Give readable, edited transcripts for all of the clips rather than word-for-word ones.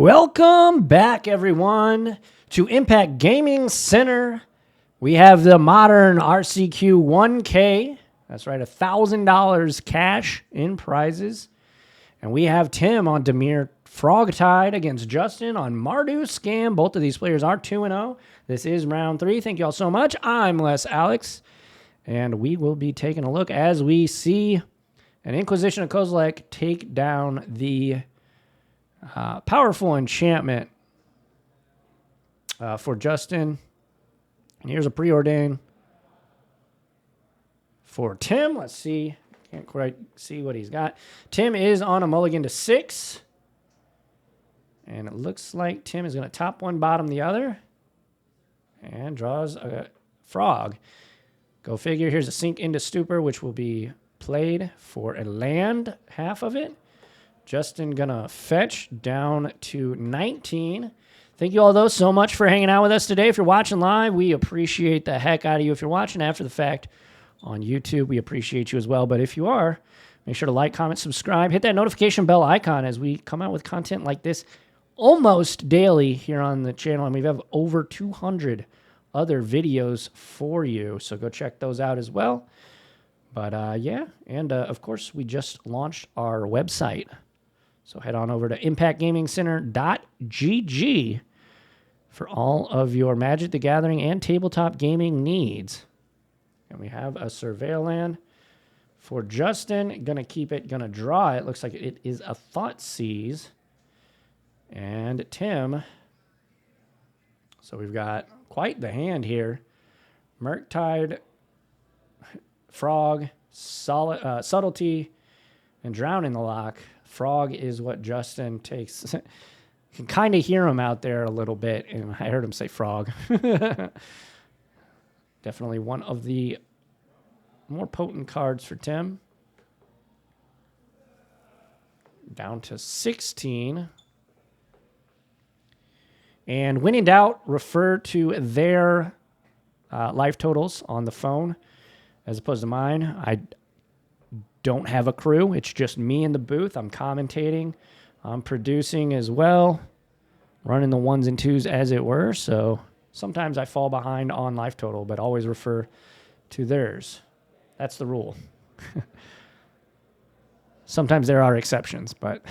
Welcome back, everyone, to Impact Gaming Center. We have the Modern RCQ 1K. That's right, $1,000 cash in prizes. And we have Tim on Dimir Frogtide against Justin on Mardu Scam. Both of these players are 2-0. This is round 3. Thank you all so much. I'm Les Alex. And we will be taking a look as we see an Inquisition of Kozilek take down the powerful enchantment for Justin. And here's a preordain for Tim. Let's see. Can't quite see what he's got. Tim is on a mulligan to 6. And it looks like Tim is going to top one, bottom the other. And draws a frog. Go figure. Here's a Sink into Stupor, which will be played for a land, half of it. Justin gonna fetch down to 19. Thank you all, though, so much for hanging out with us today. If you're watching live, we appreciate the heck out of you. If you're watching after the fact on YouTube, we appreciate you as well. But if you are, make sure to like, comment, subscribe. Hit that notification bell icon as we come out with content like this almost daily here on the channel. And we have over 200 other videos for you, so go check those out as well. But yeah, and of course, we just launched our website. So head on over to impactgamingcenter.gg for all of your Magic the Gathering and tabletop gaming needs. And we have a Surveil land for Justin. Gonna keep it, gonna draw it. Looks like it is a Thoughtseize. And Tim. So we've got quite the hand here. Murktide, Frog, Subtlety, and Drown in the Lock. Frog is what Justin takes. You can kind of hear him out there a little bit, and I heard him say frog. Definitely one of the more potent cards for Tim. Down to 16. And when in doubt, refer to their life totals on the phone as opposed to mine. I don't have a crew. It's just me in the booth. I'm commentating. I'm producing as well, running the ones and twos as it were. So sometimes I fall behind on life total, but always refer to theirs. That's the rule. Sometimes there are exceptions, but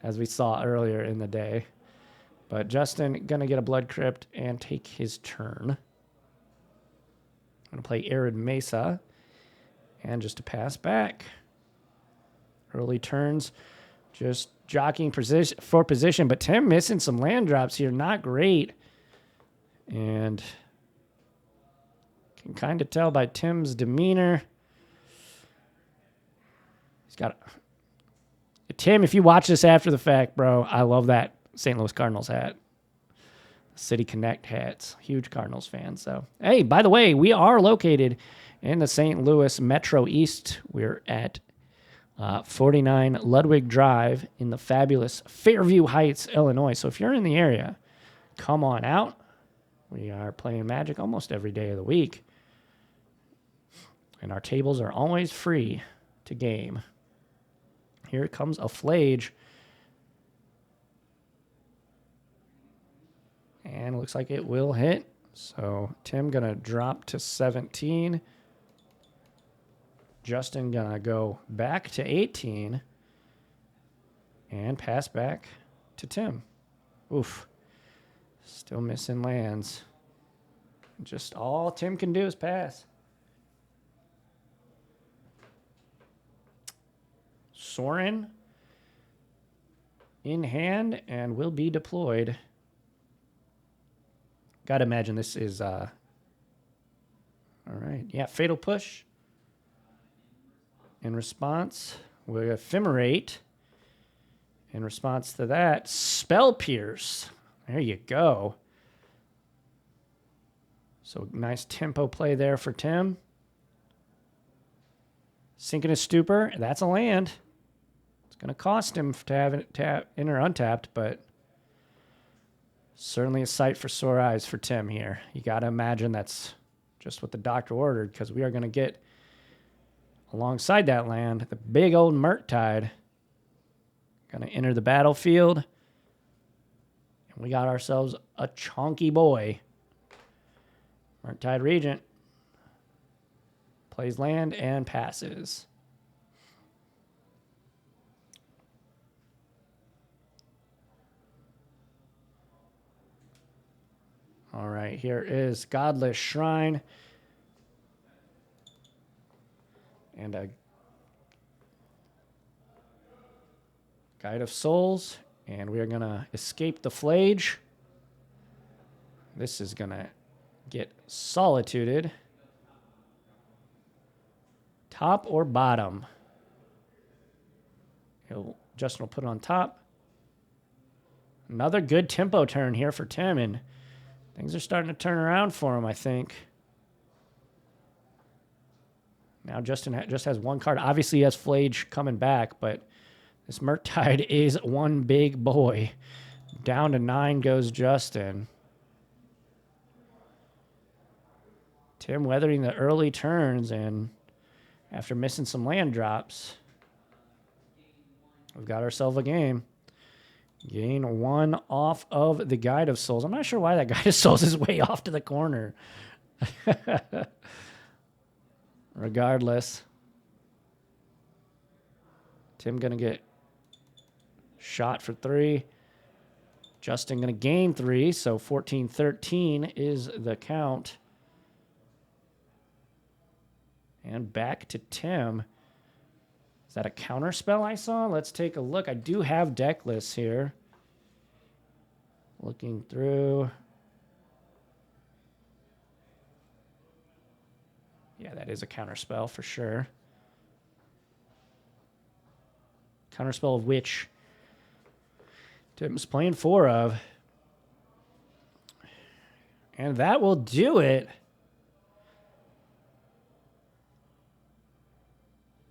as we saw earlier in the day. But Justin going to get a Blood Crypt and take his turn. I'm going to play Arid Mesa. And just to pass back. Early turns. Just jockeying for position. But Tim missing some land drops here. Not great. And can kind of tell by Tim's demeanor. He's got... Tim, if you watch this after the fact, bro, I love that St. Louis Cardinals hat. City Connect hats. Huge Cardinals fan. So, hey, by the way, we are located in the St. Louis Metro East. We're at 49 Ludwig Drive in the fabulous Fairview Heights, Illinois. So if you're in the area, come on out. We are playing Magic almost every day of the week. And our tables are always free to game. Here comes a Flage. And it looks like it will hit. So Tim going to drop to 17. Justin going to go back to 18. And pass back to Tim. Oof. Still missing lands. Just all Tim can do is pass. Sorin in hand and will be deployed. Got to imagine this is, all right. Yeah, Fatal Push. In response, we Ephemerate. In response to that, Spell Pierce. There you go. So nice tempo play there for Tim. Sink into Stupor. That's a land. It's going to cost him to have it in or untapped, but... certainly a sight for sore eyes for Tim here. You got to imagine that's just what the doctor ordered, because we are going to get, alongside that land, the big old Murktide. Going to enter the battlefield. We got ourselves a chonky boy. Frogtide Regent. Plays land and passes. All right, here is Godless Shrine. And a Guide of Souls. And we are going to escape the Flage. This is going to get solituded. Top or bottom? Justin will put it on top. Another good tempo turn here for Tim, and things are starting to turn around for him, I think. Now Justin just has one card. Obviously, he has Flage coming back, but this Murktide is one big boy. Down to 9 goes Justin. Tim weathering the early turns, and after missing some land drops, we've got ourselves a game. Gain 1 off of the Guide of Souls. I'm not sure why that Guide of Souls is way off to the corner. Regardless. Tim going to get shot for 3. Justin going to gain 3, so 14-13 is the count. And back to Tim. Is that a counter spell I saw? Let's take a look. I do have deck lists here. Looking through. Yeah, that is a counter spell for sure. Counter spell of which Tim's playing 4 of. And that will do it.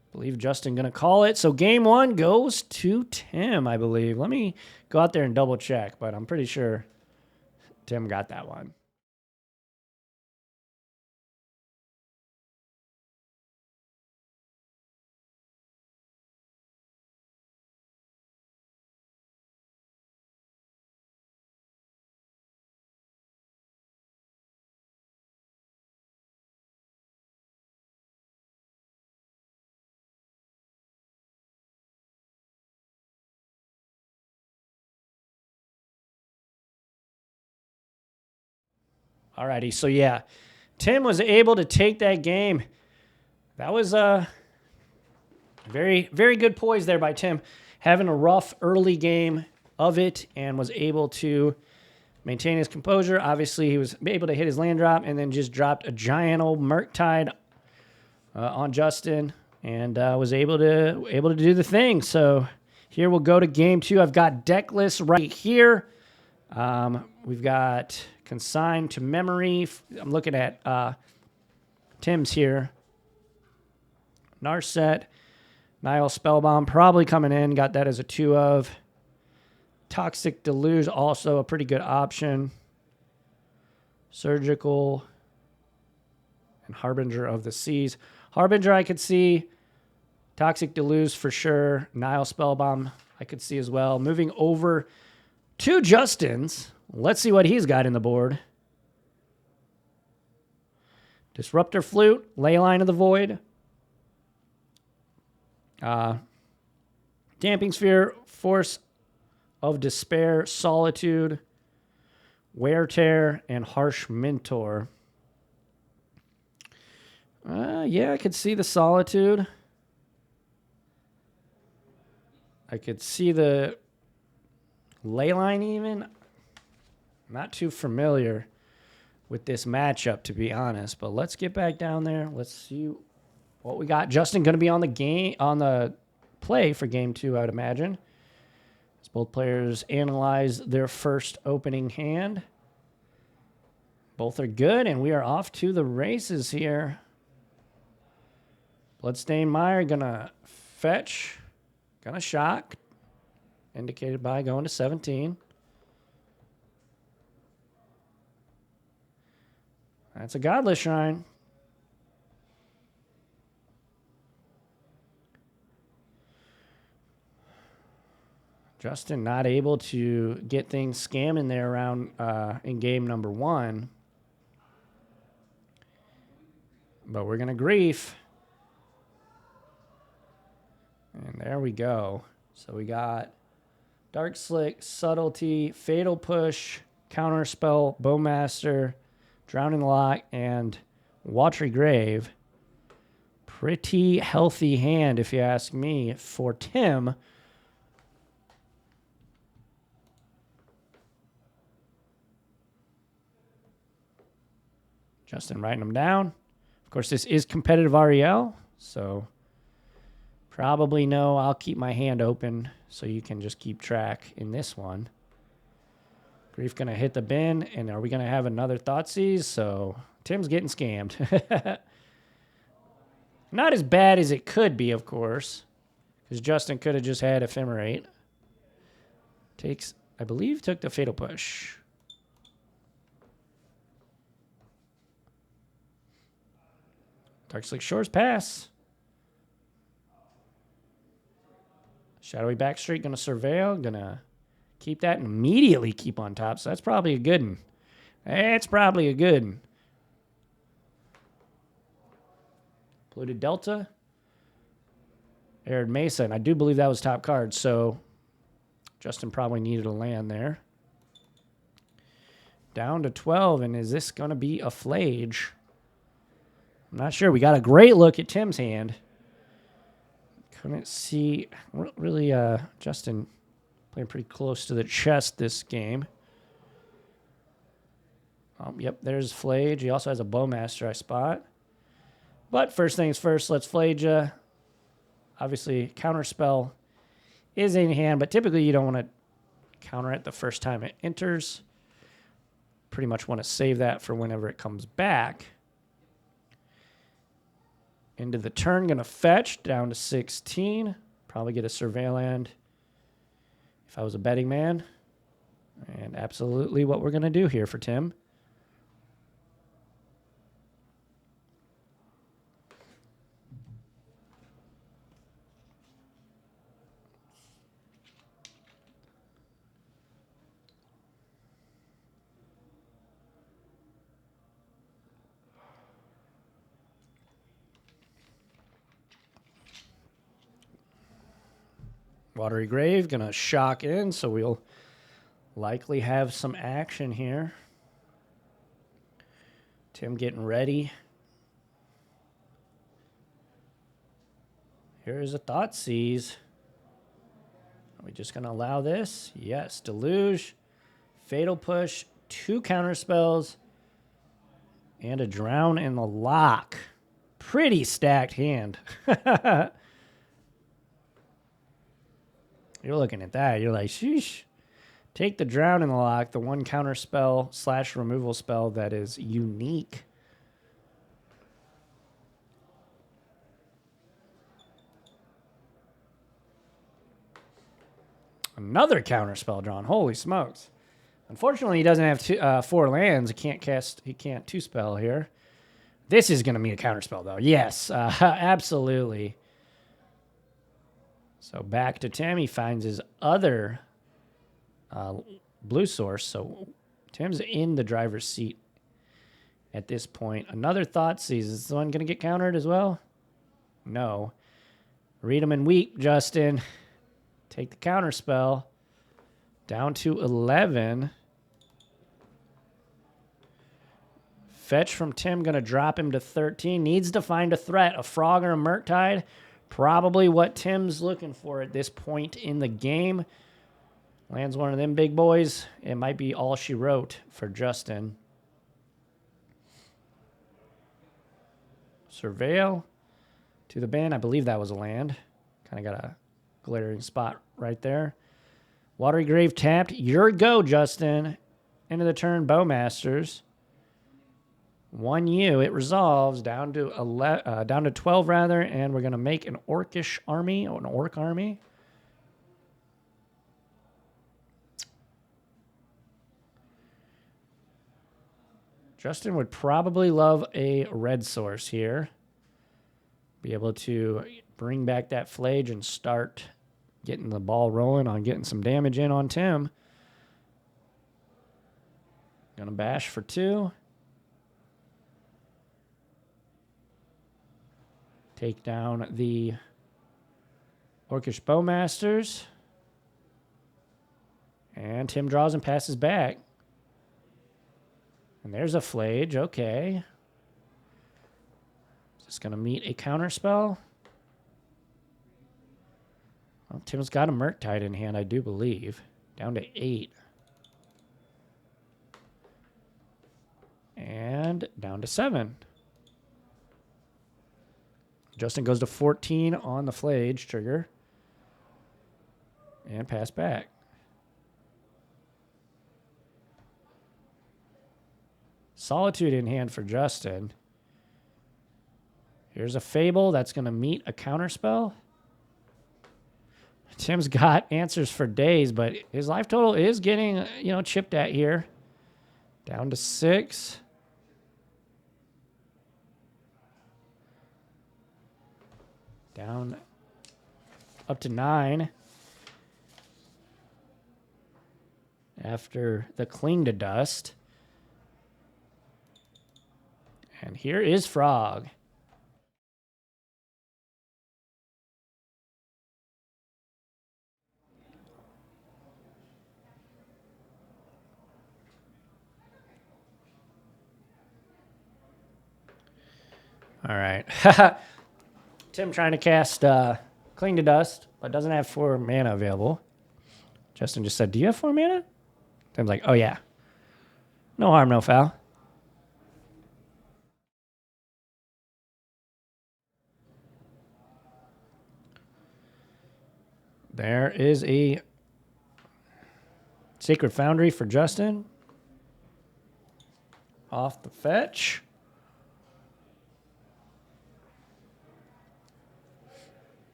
I believe Justin going to call it. So game 1 goes to Tim, I believe. Let me go out there and double check, but I'm pretty sure Tim got that one. Alrighty, so yeah, Tim was able to take that game. That was very, very good poise there by Tim. Having a rough early game of it and was able to maintain his composure. Obviously, he was able to hit his land drop and then just dropped a giant old Murktide on Justin and was able to do the thing. So here we'll go to game 2. I've got deck lists right here. We've got Consigned to Memory. I'm looking at Tim's here. Narset. Nile Spellbomb probably coming in. Got that as a 2 of. Toxic Deluge, also a pretty good option. Surgical. And Harbinger of the Seas. Harbinger I could see. Toxic Deluge for sure. Nile Spellbomb I could see as well. Moving over to Justin's. Let's see what he's got in the board. Disruptor Flute, Leyline of the Void. Damping Sphere, Force of Despair, Solitude, Wear Tear, and Harsh Mentor. Yeah, I could see the Solitude. I could see the Leyline even. Not too familiar with this matchup, to be honest. But let's get back down there. Let's see what we got. Justin going to be on the play for game 2, I would imagine. As both players analyze their first opening hand. Both are good, and we are off to the races here. Bloodstained Mire going to fetch. Going to shock. Indicated by going to 17. That's a Godless Shrine. Justin not able to get things scamming there around in game number 1. But we're going to grief. And there we go. So we got Dark Slick, Subtlety, Fatal Push, Counterspell, Bowmaster, Drowning Lock, and Watery Grave. Pretty healthy hand, if you ask me, for Tim. Justin writing them down. Of course, this is competitive REL, so probably no, I'll keep my hand open so you can just keep track in this one. Grief going to hit the bin, and are we going to have another Thoughtseize? So Tim's getting scammed. Not as bad as it could be, of course, because Justin could have just had Ephemerate. Takes, I believe, took the Fatal Push. Dark Slick Shores pass. Shadowy Backstreet going to Surveil. Going to keep that and immediately keep on top. So that's probably a good one. That's probably a good one. Polluted Delta. Arid Mesa. And I do believe that was top card. So Justin probably needed a land there. Down to 12. And is this going to be a Flage? I'm not sure. We got a great look at Tim's hand. Couldn't see. Really, Justin playing pretty close to the chest this game. Yep, there's Flage. He also has a Bowmaster, I spot. But first things first, let's Flage ya. Obviously, Counterspell is in hand, but typically you don't want to counter it the first time it enters. Pretty much want to save that for whenever it comes back. Into the turn, going to fetch down to 16. Probably get a Surveil land if I was a betting man. And absolutely what we're going to do here for Tim. Watery Grave, going to shock in, so we'll likely have some action here. Tim getting ready. Here's a Thoughtseize. Are we just going to allow this? Yes. Deluge, Fatal Push, 2 counterspells, and a Drown in the Lock. Pretty stacked hand. You're looking at that. You're like, sheesh. Take the Drown in the Lock, the 1 counter spell / removal spell that is unique. Another counter spell drawn. Holy smokes. Unfortunately, he doesn't have 4 lands. He can't 2 spell here. This is going to be a counter spell, though. Yes, absolutely. So back to Tim. He finds his other blue source. So Tim's in the driver's seat at this point. Another Thoughtseize. Is this one going to get countered as well? No. Read them and weep, Justin. Take the counter spell. Down to 11. Fetch from Tim. Going to drop him to 13. Needs to find a threat. A Frog or a Murktide. Probably what Tim's looking for at this point in the game. Lands one of them big boys. It might be all she wrote for Justin. Surveil to the bin. I believe that was a land. Kind of got a glaring spot right there. Watery Grave tapped. Your go, Justin. End of the turn, Bowmasters. 1U. It resolves down to 12 rather, and we're gonna make an orcish army or an orc army. Justin would probably love a red source here. Be able to bring back that Flage and start getting the ball rolling on getting some damage in on Tim. Gonna bash for 2. Take down the Orcish Bowmasters. And Tim draws and passes back. And there's a Flage. Okay. Is this going to meet a counterspell? Well, Tim's got a Murktide in hand, I do believe. Down to 8. And down to 7. Justin goes to 14 on the Flage trigger. And pass back. Solitude in hand for Justin. Here's a Fable that's going to meet a counterspell. Tim's got answers for days, but his life total is getting, chipped at here. Down to 6. Down up to 9. After the Cling to Dust. And here is Frog. All right. Tim trying to cast Cling to Dust, but doesn't have 4 mana available. Justin just said, do you have 4 mana? Tim's like, oh, yeah. No harm, no foul. There is a Sacred Foundry for Justin. Off the fetch.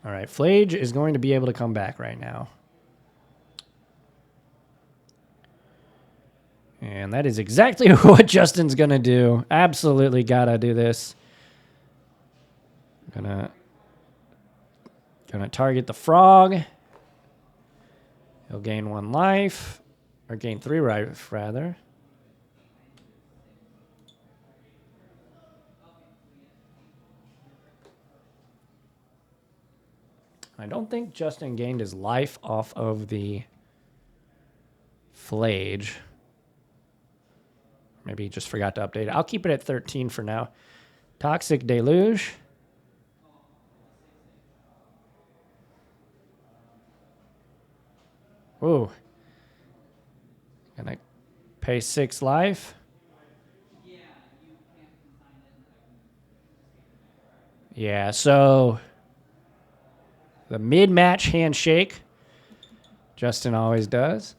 All right, Flage is going to be able to come back right now. And that is exactly what Justin's going to do. Absolutely got to do this. Gonna target the Frog. He'll gain 1 life. Or gain 3 life, rather. I don't think Justin gained his life off of the Flage. Maybe he just forgot to update it. I'll keep it at 13 for now. Toxic Deluge. Ooh. Gonna pay 6 life. Yeah, so the mid-match handshake. Justin always does.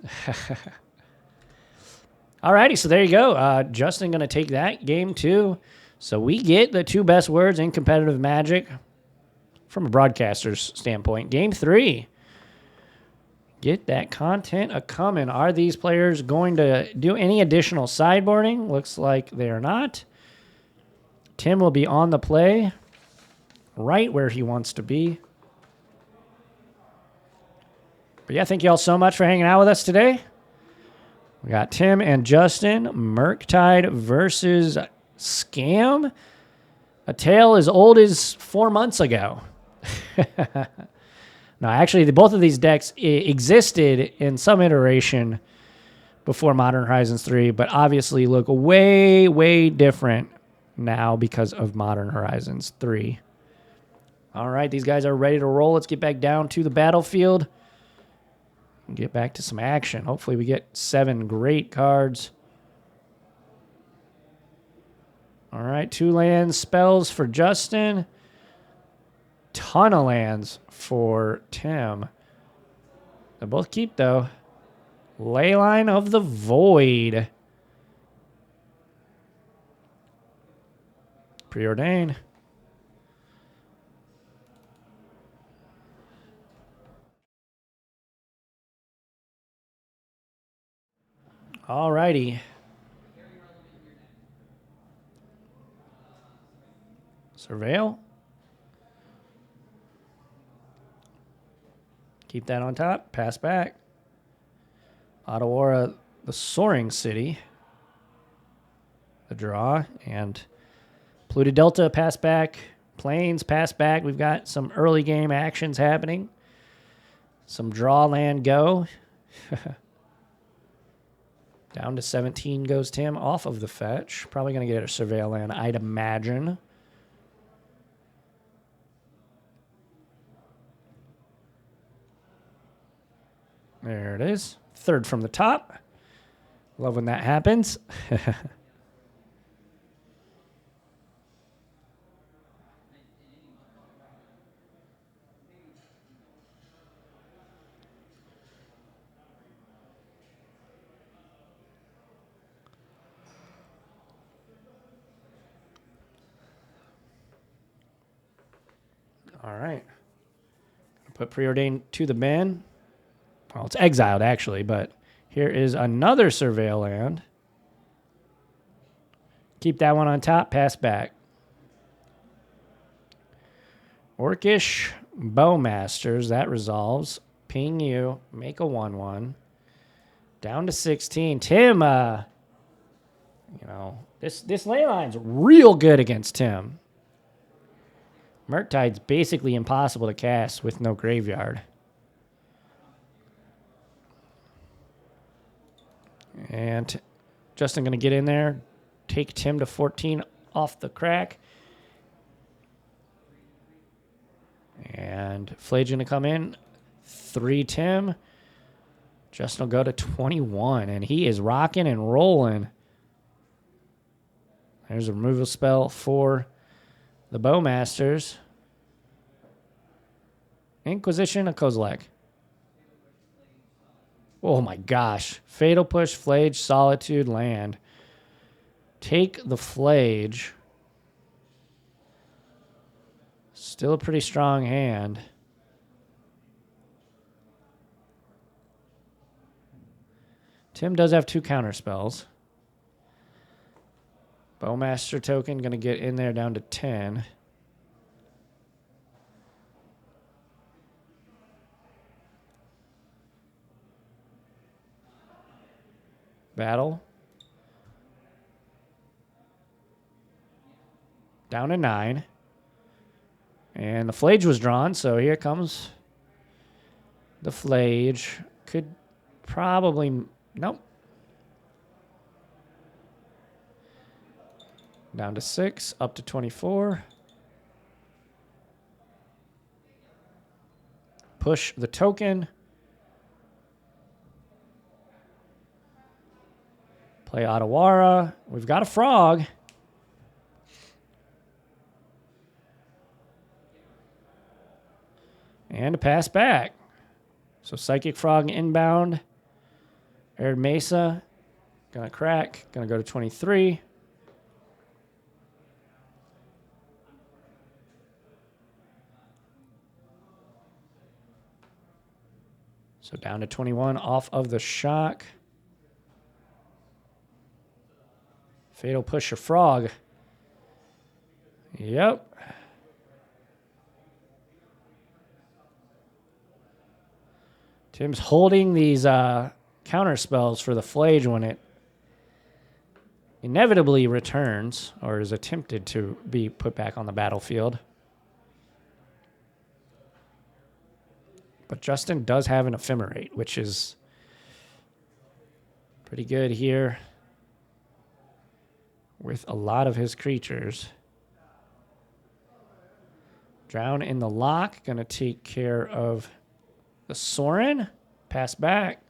Alrighty, so there you go. Justin going to take that game 2. So we get the 2 best words in competitive Magic from a broadcaster's standpoint. Game 3. Get that content a-coming. Are these players going to do any additional sideboarding? Looks like they're not. Tim will be on the play right where he wants to be. But yeah, thank you all so much for hanging out with us today. We got Tim and Justin, Murktide versus Scam. A tale as old as 4 months ago. No, actually, both of these decks existed in some iteration before Modern Horizons 3, but obviously look way, way different now because of Modern Horizons 3. All right, these guys are ready to roll. Let's get back down to the battlefield. Get back to some action. Hopefully we get 7 great cards. All right, 2 land spells for Justin. Ton of lands for Tim. They both keep, though. Leyline of the Void. Preordain. All righty. Surveil. Keep that on top. Pass back. Ottawa, the Soaring City. The draw. And Pluto Delta, pass back. Plains, pass back. We've got some early game actions happening. Some draw land go. Down to 17 goes Tim off of the fetch. Probably going to get a Surveil land, I'd imagine. There it is. Third from the top. Love when that happens. All right. Put Preordained to the bin. Well, it's exiled, actually, but here is another Surveil land. Keep that one on top. Pass back. Orcish Bowmasters. That resolves. Ping you. Make a 1-1. Down to 16. Tim, this ley line's real good against Tim. Murktide's basically impossible to cast with no graveyard. And Justin going to get in there, take Tim to 14 off the crack. And Flage's going to come in. 3 Tim. Justin will go to 21, and he is rocking and rolling. There's a removal spell for the Bowmasters. Inquisition, a Kozilek. Oh my gosh. Fatal Push, Flage, Solitude, land. Take the Flage. Still a pretty strong hand. Tim does have 2 counter spells. Bowmaster token going to get in there down to 10. Battle. Down to 9. And the Flage was drawn, so here comes the Flage. Could probably... Nope. Down to 6, up to 24. Push the token. Play Ottawa. We've got a frog. And a pass back. So Psychic Frog inbound. Arid Mesa. Gonna crack. Gonna go to 23. So down to 21 off of the shock. Fatal Pusher Frog. Yep. Tim's holding these counter spells for the Flage when it inevitably returns or is attempted to be put back on the battlefield. But Justin does have an Ephemerate, which is pretty good here with a lot of his creatures. Drown in the Lock, going to take care of the Sorin. Pass back.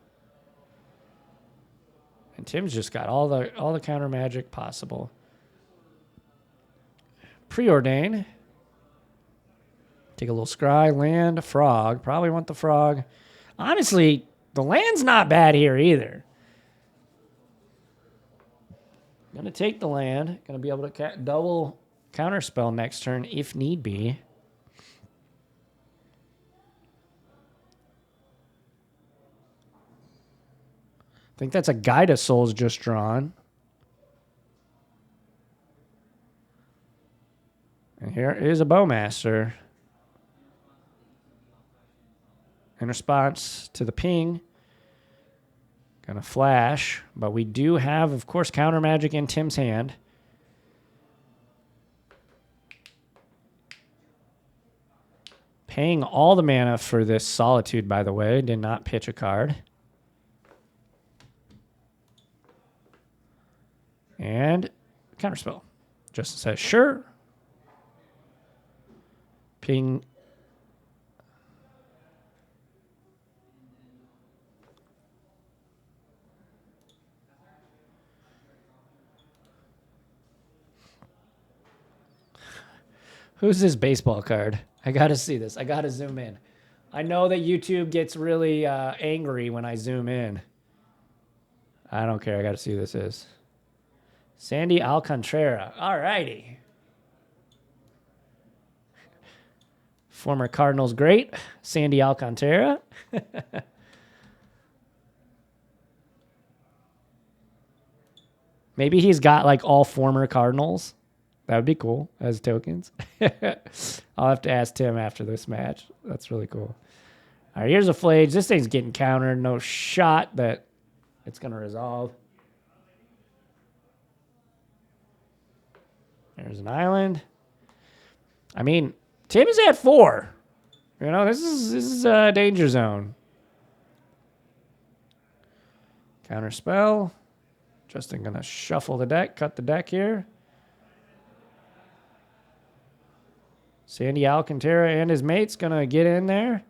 And Tim's just got all the counter magic possible. Preordain. Take a little scry, land, frog. Probably want the frog. Honestly, the land's not bad here either. Going to take the land. Going to be able to double counterspell next turn if need be. think that's a Guide of Souls just drawn. And here is a Bowmaster. In response to the ping. Gonna flash. But we do have, of course, Counter Magic in Tim's hand. Paying all the mana for this Solitude, by the way. Did not pitch a card. And Counterspell. Just says, sure. Ping. Who's this baseball card? I got to see this. I got to zoom in. I know that YouTube gets really angry when I zoom in. I don't care. I got to see who this is. Sandy Alcantara. All righty. Former Cardinals great, Sandy Alcantara. Maybe he's got like all former Cardinals. That would be cool as tokens. I'll have to ask Tim after this match. That's really cool. All right, here's a Flage. This thing's getting countered. No shot that it's going to resolve. There's an island. I mean, Tim is at 4. You know, this is a danger zone. Counter spell. Justin going to shuffle the deck, cut the deck here. Sandy Alcantara and his mate's going to get in there.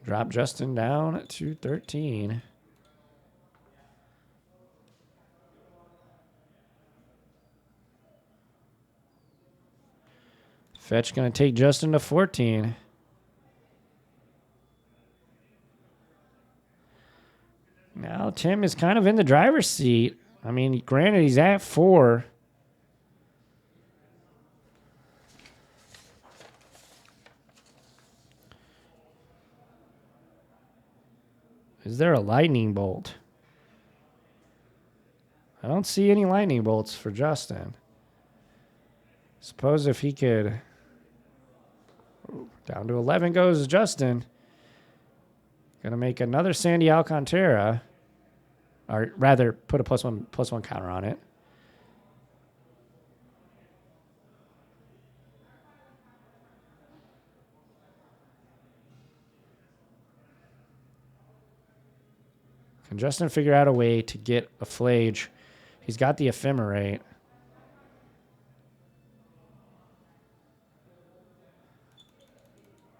Drop Justin down to 13. Fetch going to take Justin to 14. Now Tim is kind of in the driver's seat. I mean, granted, he's at 4. Is there a lightning bolt? I don't see any lightning bolts for Justin. Suppose if he could... Down to 11 goes Justin. Gonna make another Sandy Alcantara. Or rather, put a +1 counter on it. Can Justin figure out a way to get a Flage? He's got the Ephemerate.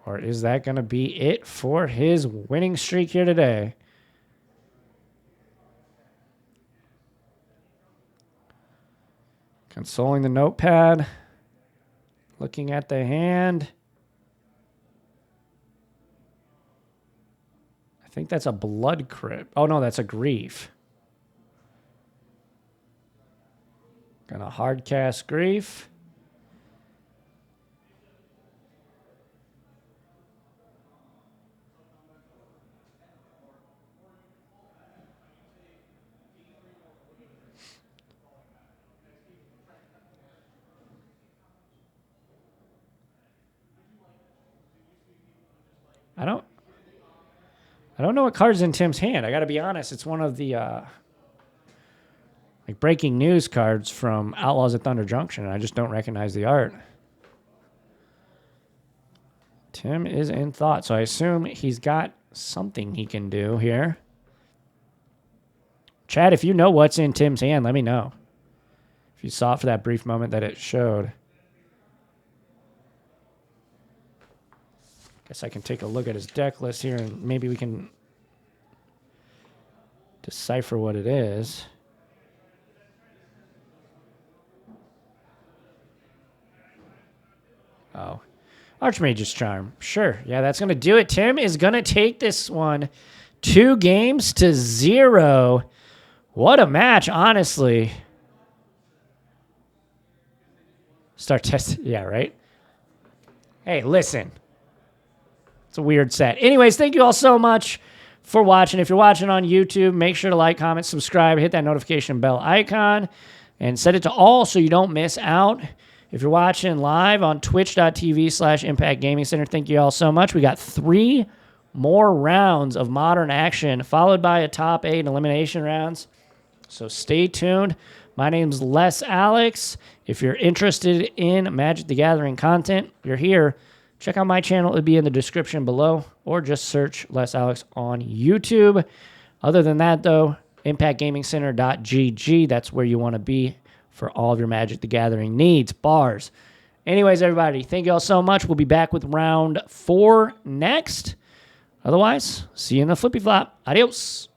Or is that going to be it for his winning streak here today? Consoling the notepad. Looking at the hand. I think that's a Blood Crypt. Oh, no, that's a Grief. Gonna hard cast Grief. I don't know what card's in Tim's hand. I got to be honest. It's one of the like breaking news cards from Outlaws at Thunder Junction. And I just don't recognize the art. Tim is in thought, so I assume he's got something he can do here. Chad, if you know what's in Tim's hand, let me know. If you saw it for that brief moment that it showed. Guess I can take a look at his deck list here and maybe we can decipher what it is. Oh. Archmage's Charm. Sure. Yeah, that's going to do it. Tim is going to take this one 2-0. What a match, honestly. Start testing. Yeah, right? Hey, listen. It's a weird set. Anyways, thank you all so much for watching. If you're watching on YouTube, make sure to like, comment, subscribe, hit that notification bell icon, and set it to all so you don't miss out. If you're watching live on twitch.tv/Impact Gaming Center, thank you all so much. We got 3 more rounds of Modern action, followed by a top 8 elimination rounds. So stay tuned. My name's Les Alex. If you're interested in Magic the Gathering content, you're here. Check out my channel. It'll be in the description below, or just search Les Alex on YouTube. Other than that, though, impactgamingcenter.gg. That's where you want to be for all of your Magic the Gathering needs, bars. Anyways, everybody, thank you all so much. We'll be back with round 4 next. Otherwise, see you in the flippy flop. Adios.